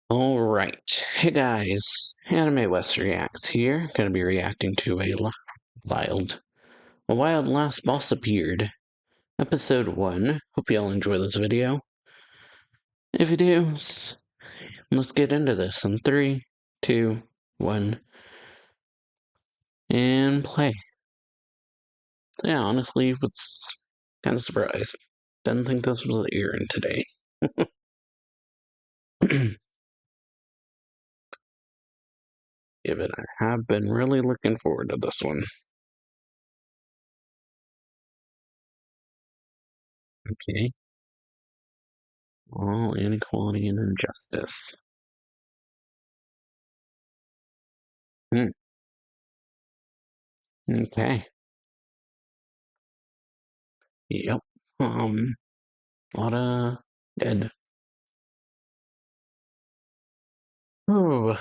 Alright, hey guys, AnimeWestReacts here. Gonna be reacting to a wild last boss appeared. Episode 1. Hope you all enjoy this video. If you do, let's get into this in 3, 2, 1, and play. So yeah, honestly, was kind of surprised. Didn't think this was airing today. Yeah, but I have been really looking forward to this one. Okay. All inequality and injustice. Hmm. Okay. Yep. A lot of dead. Oh,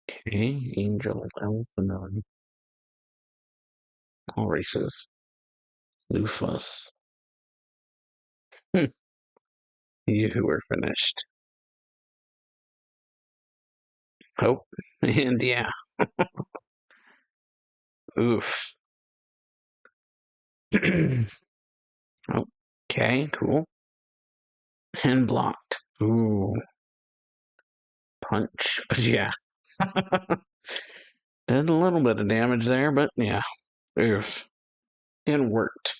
okay. Angel, elf, and all races. Lufus. You were finished. Oh, and yeah. Oof. Okay, cool. And blocked. Ooh, punch. But yeah. Did a little bit of damage there, but yeah. Oof. It worked.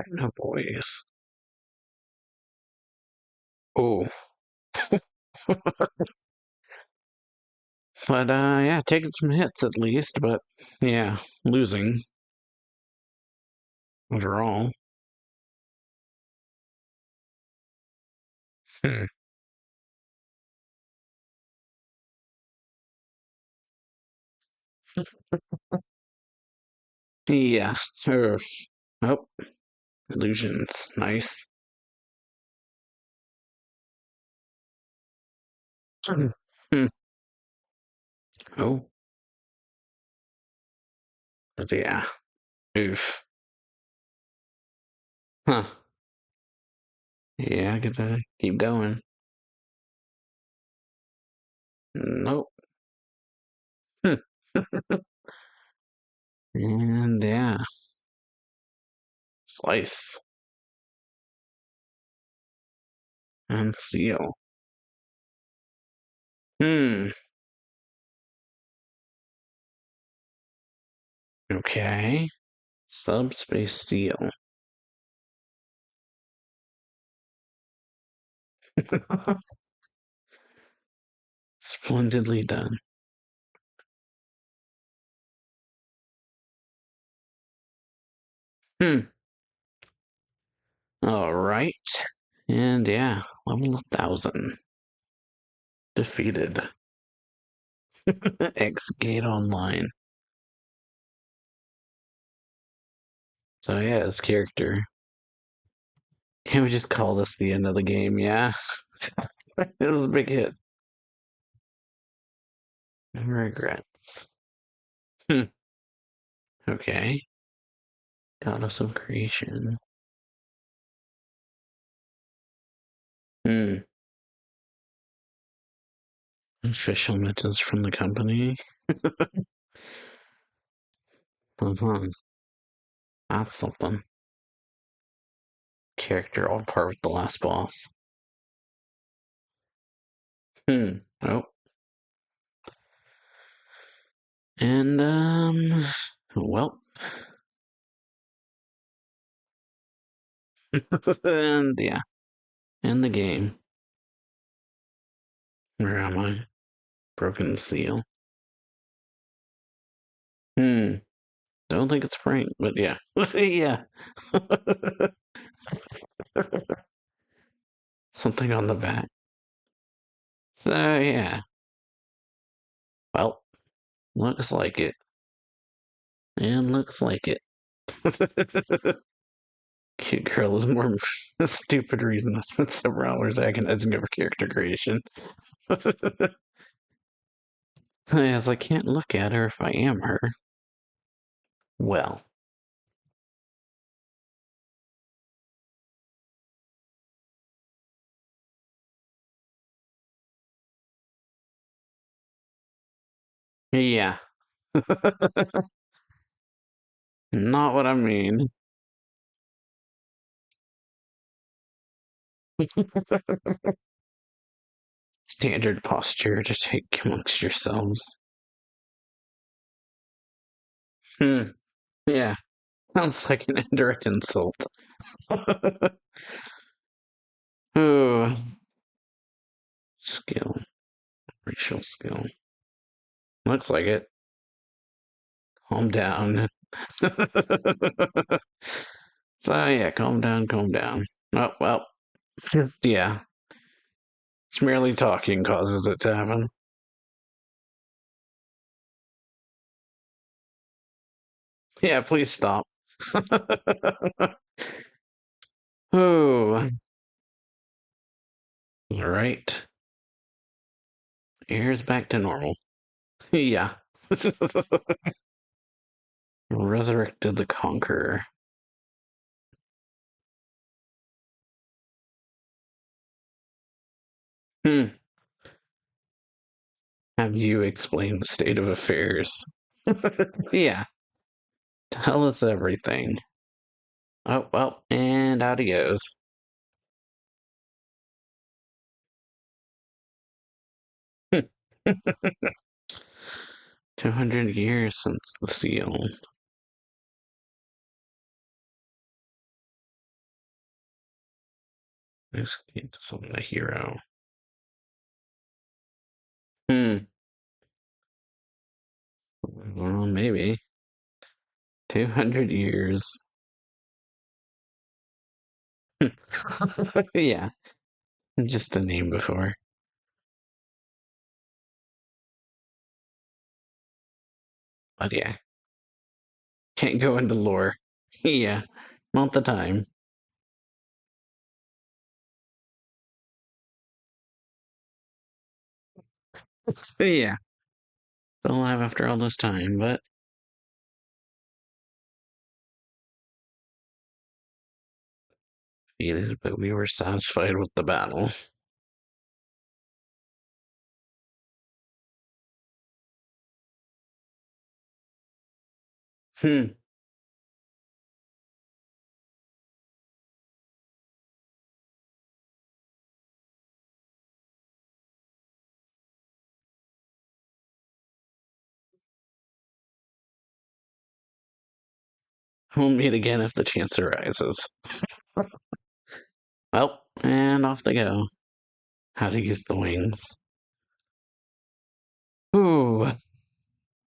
No boys. Oh. But yeah, taking some hits at least, but yeah, losing overall. Hmm. Yeah, sure. Oh, illusions. Nice. Hmm. Oh, but yeah. Oof. Huh. Yeah, I gotta keep going. Nope. Hmm. And yeah, slice and seal. Hmm. Okay. Subspace seal. Splendidly done. Hmm. All right. And yeah, level 1000. Defeated. X Gate Online. So yeah, his character. Can we just call this the end of the game? Yeah. It was a big hit. No regrets. Hmm. Okay. Goddess of creation. Hmm. Official message from the company. Uh-huh. That's something. Character on par with the last boss. Hmm. Oh. And well. And yeah. And the game. Where am I? Broken seal. Hmm. Don't think it's Frank, but yeah. Yeah. Something on the back. So yeah. Well, looks like it. And looks like it. Cute girl is more a stupid reason I spent several hours agonizing over character creation. As I can't look at her if I am her. Well, Yeah. Not what I mean. Standard posture to take amongst yourselves. Hmm. Yeah. Sounds like an indirect insult. Ooh. Skill. Racial skill. Looks like it. Calm down. So yeah, calm down, calm down. Oh, well. Yeah. It's merely talking causes it to happen. Yeah, please stop. Oh. Alright. Here's back to normal. Yeah. Resurrected the Conqueror. Hmm. Have you explained the state of affairs? Yeah. Tell us everything. Oh, well, and out he goes. 200 years since the seal. This kid is a hero. Hmm. Well, maybe. 200 years. Yeah. Just a name before. But yeah. Can't go into lore. Yeah. Not the time. Yeah. Still alive after all this time, but defeated, but we were satisfied with the battle. Hmm. We'll meet again if the chance arises. Well, and off they go. How to use the wings. Ooh,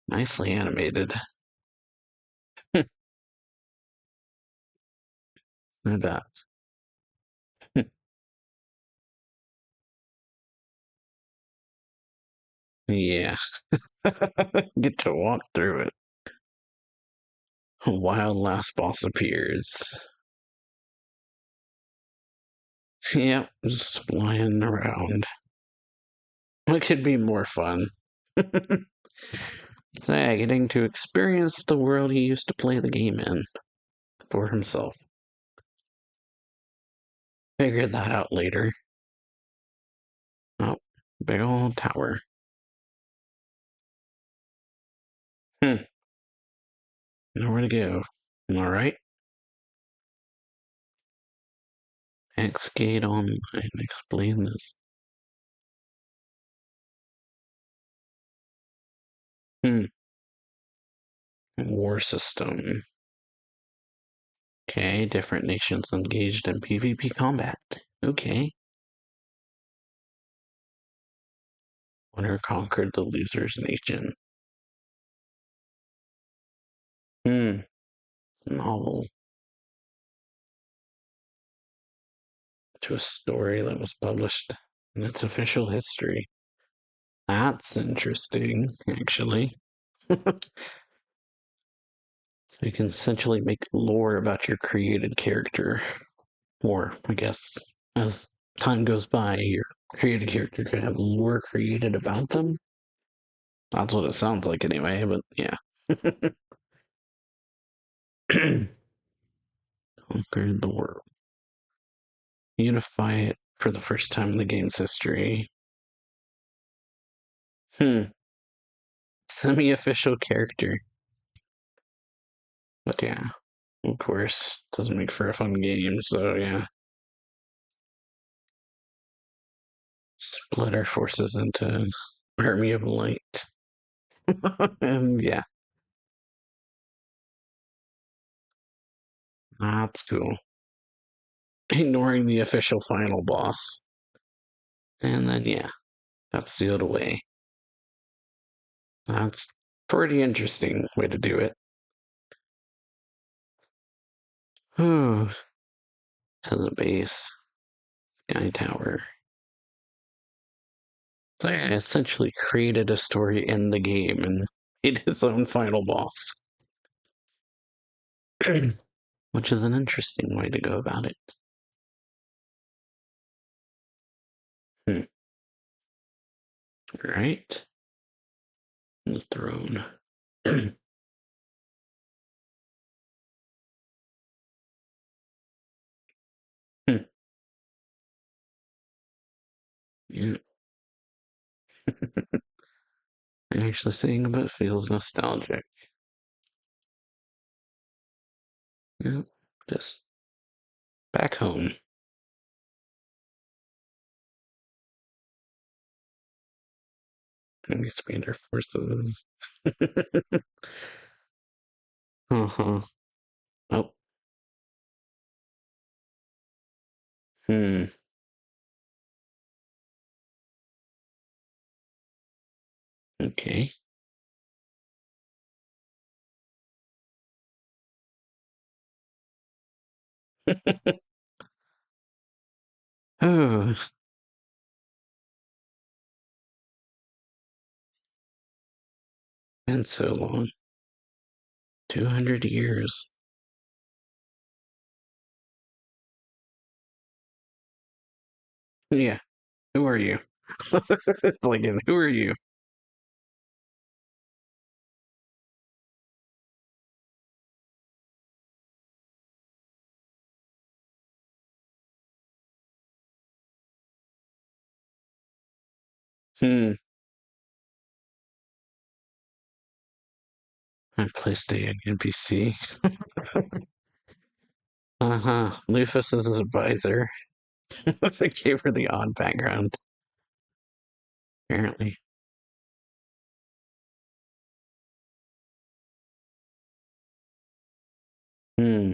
nicely animated. I bet. Yeah. Get to walk through it. A wild last boss appears. Yep, just flying around. What could be more fun? So yeah, getting to experience the world he used to play the game in for himself. Figured that out later. Oh, big old tower. Hmm, nowhere to go. Alright. Xgate Online. Explain this. Hmm, war system. Okay, different nations engaged in PvP combat. Okay. Winner conquered the loser's nation. Hmm, novel. To a story that was published in its official history. That's interesting, actually. You can essentially make lore about your created character. Or, I guess, as time goes by, your created character could have lore created about them. That's what it sounds like, anyway, but yeah. Conquered the world. Unify it for the first time in the game's history. Hmm. Semi-official character. But yeah, of course, doesn't make for a fun game, so yeah. Split our forces into Army of Light. And yeah, that's cool. Ignoring the official final boss. And then yeah, that's sealed away. That's pretty interesting way to do it. Ooh, to the base. Sky Tower. So yeah, essentially created a story in the game and made its own final boss. Which is an interesting way to go about it. Hmm. Right? The throne. Hmm. Yeah. Actually saying about feels nostalgic. Yeah. Just back home. And expand our forces. Uh-huh. Oh. Hmm. Okay. Oh, been so long. 200 years. Yeah. Who are you? Like, and who are you? Hmm. I placed a NPC. Uh-huh. Lufus is his advisor. I gave her the odd background, apparently. Hmm.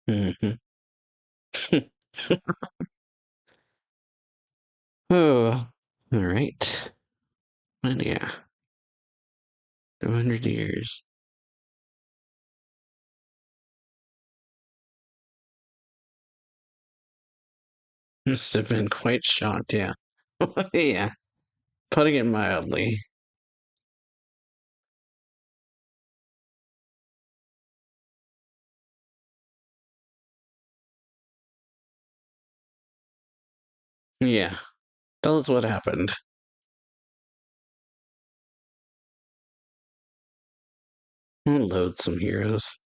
Mm-hmm. Oh, all right. And yeah, 200 years. Must have been quite shocked, yeah. Yeah, putting it mildly. Yeah, tell us what happened. We'll load some heroes.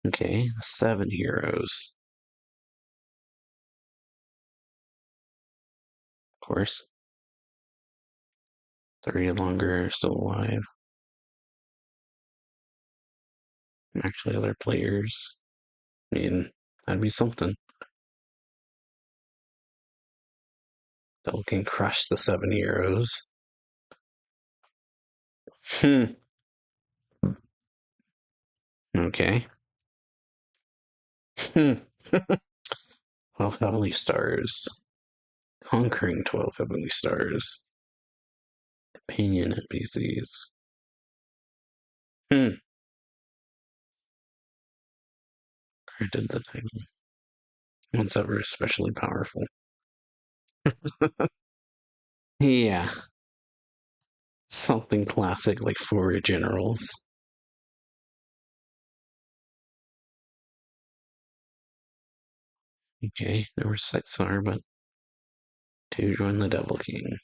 Okay, 7 heroes. Of course. 3 longer are still alive. Actually, other players. I mean, that'd be something. That we can crush the 7 heroes. Hmm. Okay. Hmm. 12 heavenly stars. Conquering 12 heavenly stars. Companion NPCs. Hmm. Granted the title. Once ever especially powerful. Yeah. Something classic like 4 generals. Okay, there were 6 but 2 joined the Devil King.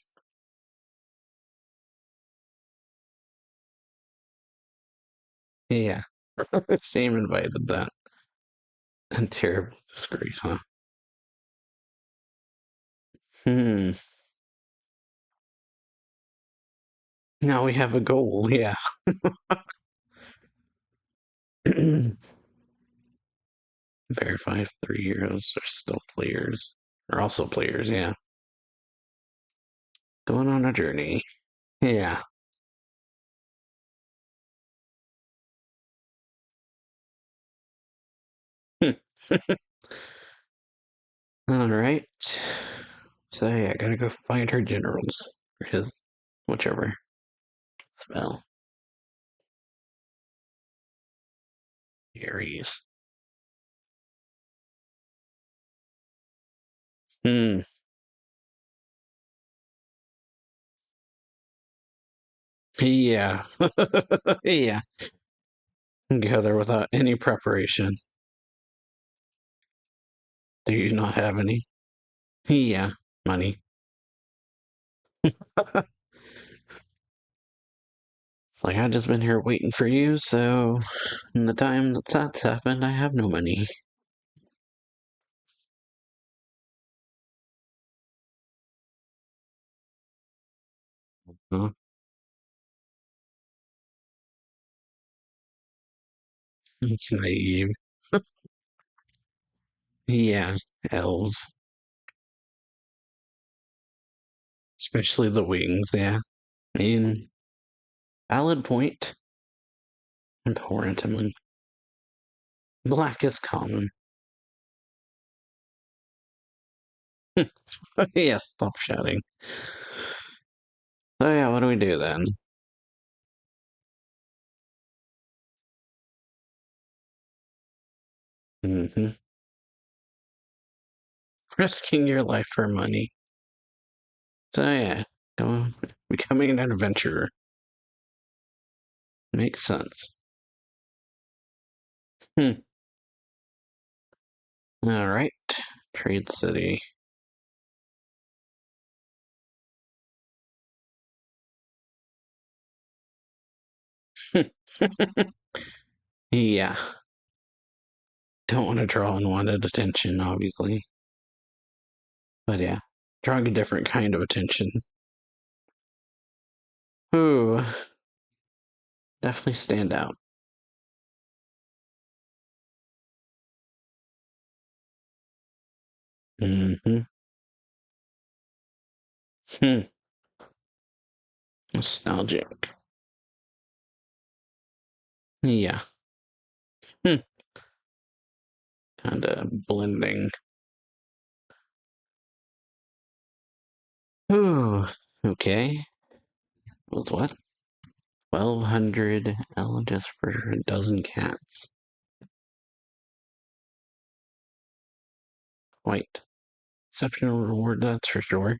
Yeah. Shame invited that. And terrible disgrace, huh? Hmm. Now we have a goal, yeah. Verify if 3 heroes are still players. Are also players, yeah. Going on a journey. Yeah. Alright. So yeah, I gotta go find her generals. Or his whichever spell. Aries. Hmm. Yeah. Yeah. Go there without any preparation. Do you not have any? Yeah. Money. It's like I've just been here waiting for you, so in the time that's happened, I have no money. Huh? It's naive. Yeah, elves. Especially the wings, yeah. I mean, valid point. Important. I mean, black is common. Yeah, stop shouting. So yeah, what do we do then? Hmm. Risking your life for money. So yeah, becoming an adventurer. Makes sense. Hmm. Alright. Trade City. Yeah. Don't want to draw unwanted attention, obviously. But yeah, drawing a different kind of attention. Ooh, definitely stand out. Mm-hmm. Hmm. Nostalgic. Yeah. Hmm. Kinda blending. Ooh. Okay. Was what? 1,200 L just for a dozen cats. Quite. Exceptional reward, that's for sure.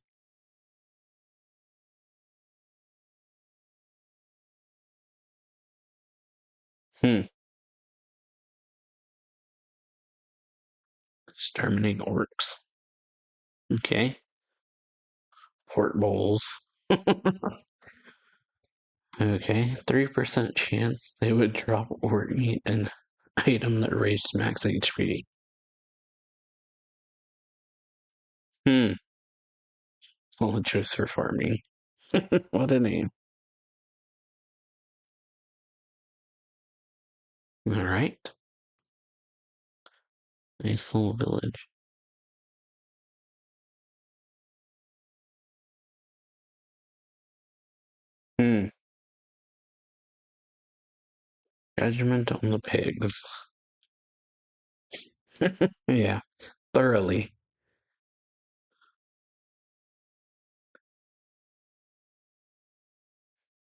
Hmm. Exterminate orcs. Okay. Port bowls. Okay. 3% chance they would drop or eat an item that raised max HP. Hmm. Solid choice for farming. What a name. Alright. Nice little village. Hmm. Judgment on the pigs. Yeah. Thoroughly.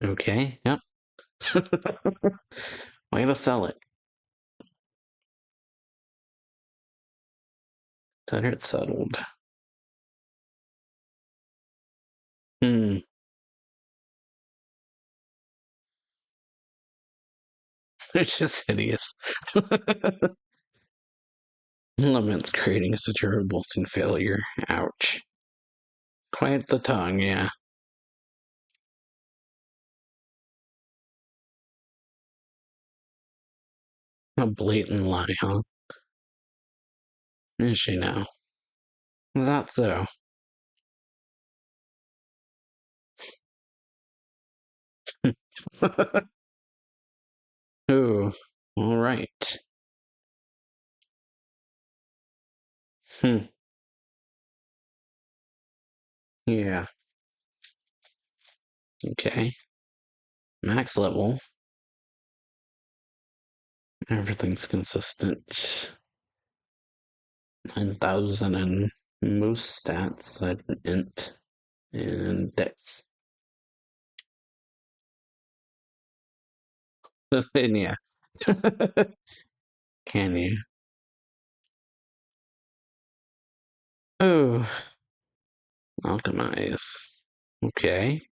Okay. Yep. Way to sell it. Better it's settled. Hmm. It's just hideous. Laments creating such a revolting failure. Ouch. Quiet the tongue, yeah. A blatant lie, huh? Is she now? That so. Ooh, alright. Hmm, yeah, okay. Max level. Everything's consistent. 9,000 in most stats. I've int and dex. And yeah. Can you? Oh, alchemize. Okay.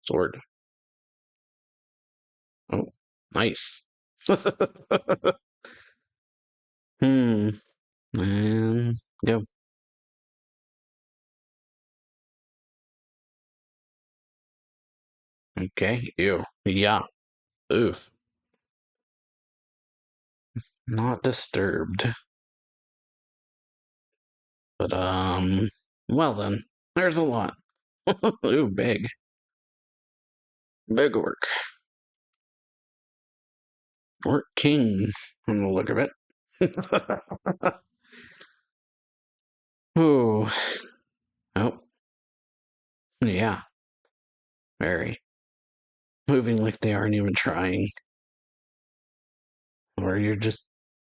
Sword. Oh, nice. Hmm. And go. Okay. Ew. Yeah. Oof. Not disturbed. But well then. There's a lot. Ooh, big. Big orc. Orc king from the look of it. Ooh. Oh. Yeah. Very. Moving like they aren't even trying. Or you're just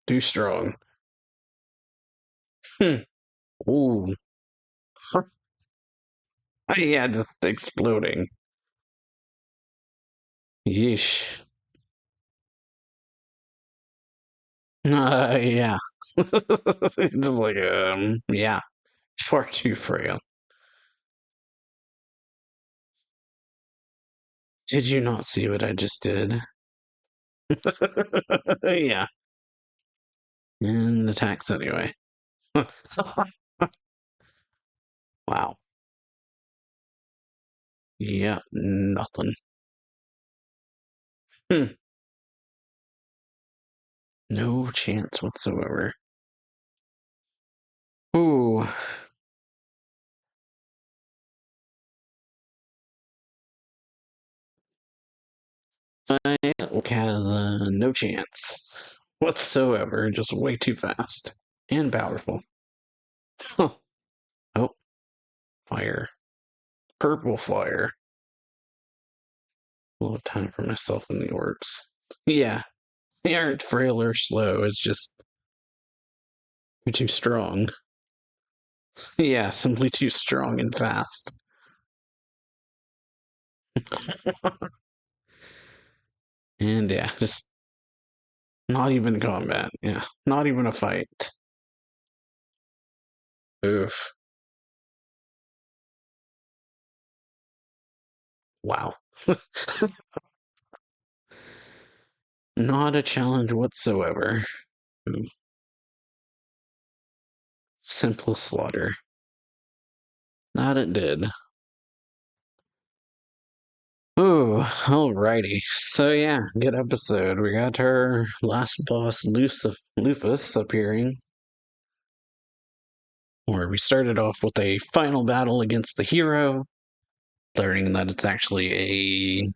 too strong. Hmm. Ooh. Yeah, just exploding. Yeesh. Yeah. Just like, yeah. Far too frail. Did you not see what I just did? Yeah. And attacks anyway. Wow. Yeah, nothing. Hmm. No chance whatsoever. Ooh. Outlook has no chance whatsoever. Just way too fast and powerful. Huh. Oh, fire. Purple fire. A little time for myself in the orcs. Yeah, they aren't frail or slow. It's just you're too strong. Yeah, simply too strong and fast. And yeah, just not even combat. Yeah, not even a fight. Oof. Wow. Not a challenge whatsoever. Ooh, simple slaughter. That it did. Ooh, alrighty. So yeah, good episode. We got our last boss, Lufus, appearing. Where we started off with a final battle against the hero, learning that it's actually a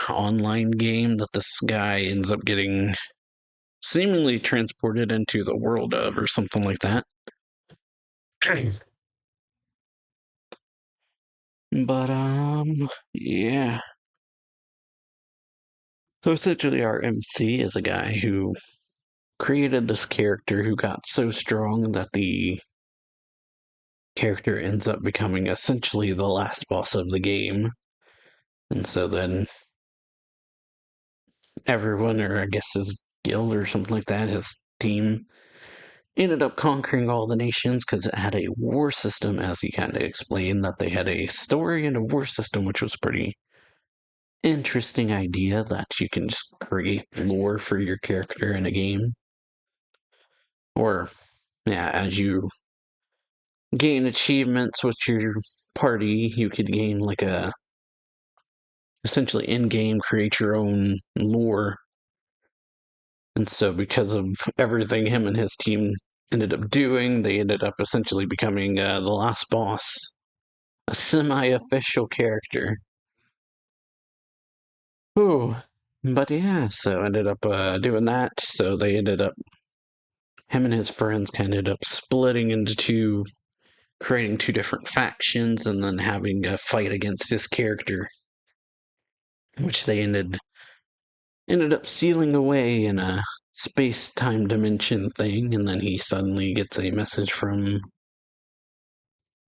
online game that this guy ends up getting seemingly transported into the world of or something like that. But yeah. So essentially our MC is a guy who created this character who got so strong that the character ends up becoming essentially the last boss of the game. And so then everyone, or I guess his guild or something like that, his team, ended up conquering all the nations because it had a war system, as he kind of explained, that they had a story and a war system, which was pretty interesting idea that you can just create lore for your character in a game. Or, yeah, as you gain achievements with your party, you could gain like a essentially in game create your own lore And so because of everything him and his team ended up doing, they ended up essentially becoming the last boss. A semi-official character. Ooh. But yeah, so ended up doing that. So they ended up, him and his friends kind of ended up splitting into two, creating two different factions, and then having a fight against his character, which they ended up sealing away in a space-time dimension thing, and then he suddenly gets a message from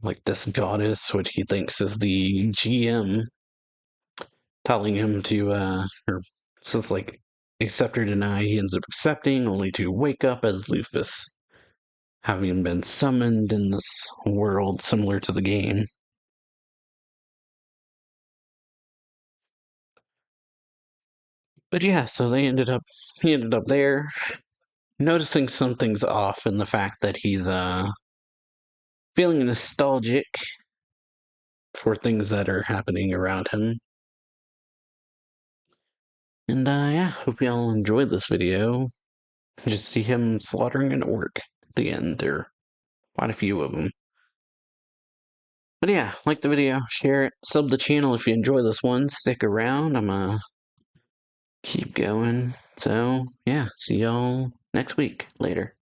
like this goddess, which he thinks is the GM, telling him to or so it's like accept or deny. He ends up accepting, only to wake up as Lufus, having been summoned in this world similar to the game. But yeah, so he ended up there, noticing something's off in the fact that he's feeling nostalgic for things that are happening around him. And yeah, hope y'all enjoyed this video. Just see him slaughtering an orc at the end. There are quite a few of them. But yeah, like the video, share it, sub the channel if you enjoy this one. Stick around, I'm gonna keep going. So yeah, see y'all next week. Later.